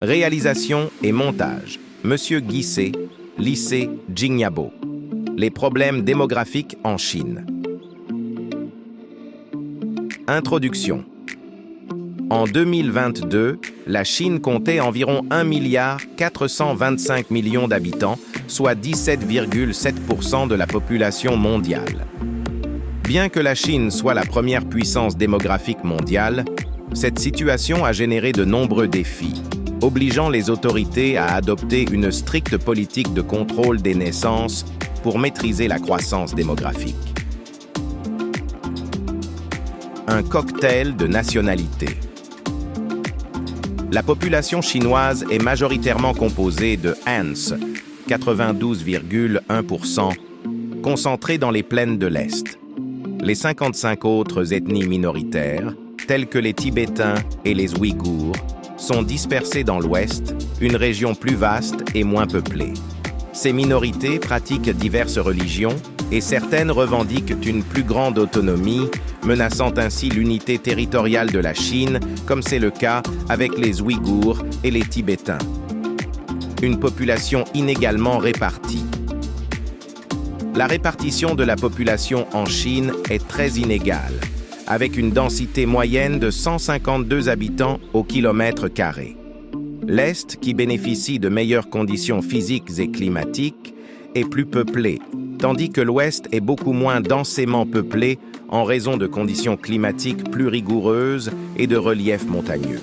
Réalisation et montage, Monsieur Guissé, lycée Jingyabo. Les problèmes démographiques en Chine. Introduction. En 2022, la Chine comptait environ 1,425 milliard d'habitants, soit 17,7% de la population mondiale. Bien que la Chine soit la première puissance démographique mondiale, cette situation a généré de nombreux défis, obligeant les autorités à adopter une stricte politique de contrôle des naissances pour maîtriser la croissance démographique. Un cocktail de nationalités. La population chinoise est majoritairement composée de Han, 92,1%, concentrés dans les plaines de l'Est. Les 55 autres ethnies minoritaires, telles que les Tibétains et les Ouïghours, sont dispersées dans l'Ouest, une région plus vaste et moins peuplée. Ces minorités pratiquent diverses religions et certaines revendiquent une plus grande autonomie, menaçant ainsi l'unité territoriale de la Chine, comme c'est le cas avec les Ouïghours et les Tibétains. Une population inégalement répartie. La répartition de la population en Chine est très inégale, avec une densité moyenne de 152 habitants au kilomètre carré. L'Est, qui bénéficie de meilleures conditions physiques et climatiques, est plus peuplé, tandis que l'Ouest est beaucoup moins densément peuplé en raison de conditions climatiques plus rigoureuses et de reliefs montagneux.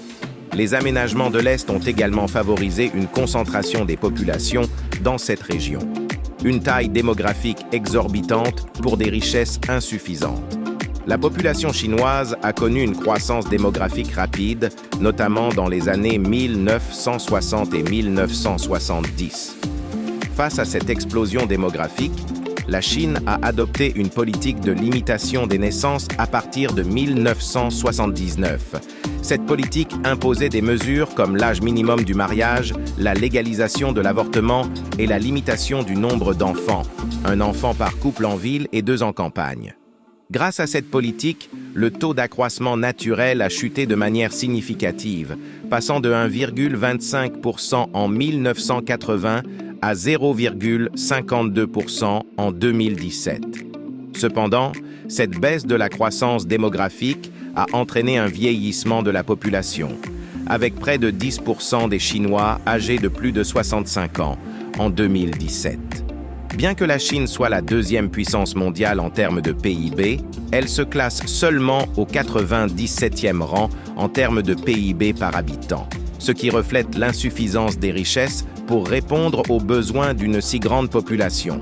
Les aménagements de l'Est ont également favorisé une concentration des populations dans cette région. Une taille démographique exorbitante pour des richesses insuffisantes. La population chinoise a connu une croissance démographique rapide, notamment dans les années 1960 et 1970. Face à cette explosion démographique, la Chine a adopté une politique de limitation des naissances à partir de 1979. Cette politique imposait des mesures comme l'âge minimum du mariage, la légalisation de l'avortement et la limitation du nombre d'enfants, un enfant par couple en ville et 2 en campagne. Grâce à cette politique, le taux d'accroissement naturel a chuté de manière significative, passant de 1,25% en 1980 à 0,52% en 2017. Cependant, cette baisse de la croissance démographique a entraîné un vieillissement de la population, avec près de 10% des Chinois âgés de plus de 65 ans en 2017. Bien que la Chine soit la 2e puissance mondiale en termes de PIB, elle se classe seulement au 97e rang en termes de PIB par habitant, ce qui reflète l'insuffisance des richesses pour répondre aux besoins d'une si grande population.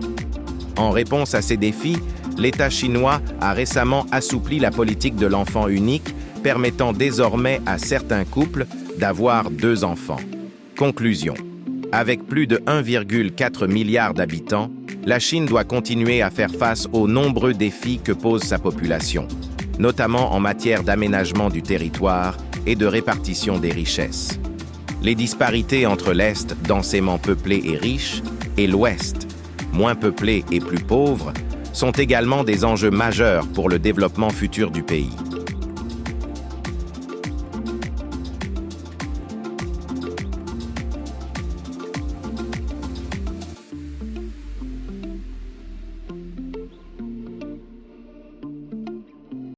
En réponse à ces défis, l'État chinois a récemment assoupli la politique de l'enfant unique, permettant désormais à certains couples d'avoir 2 enfants. Conclusion. Avec plus de 1,4 milliard d'habitants, la Chine doit continuer à faire face aux nombreux défis que pose sa population, notamment en matière d'aménagement du territoire et de répartition des richesses. Les disparités entre l'Est, densément peuplé et riche, et l'Ouest, moins peuplé et plus pauvre, sont également des enjeux majeurs pour le développement futur du pays.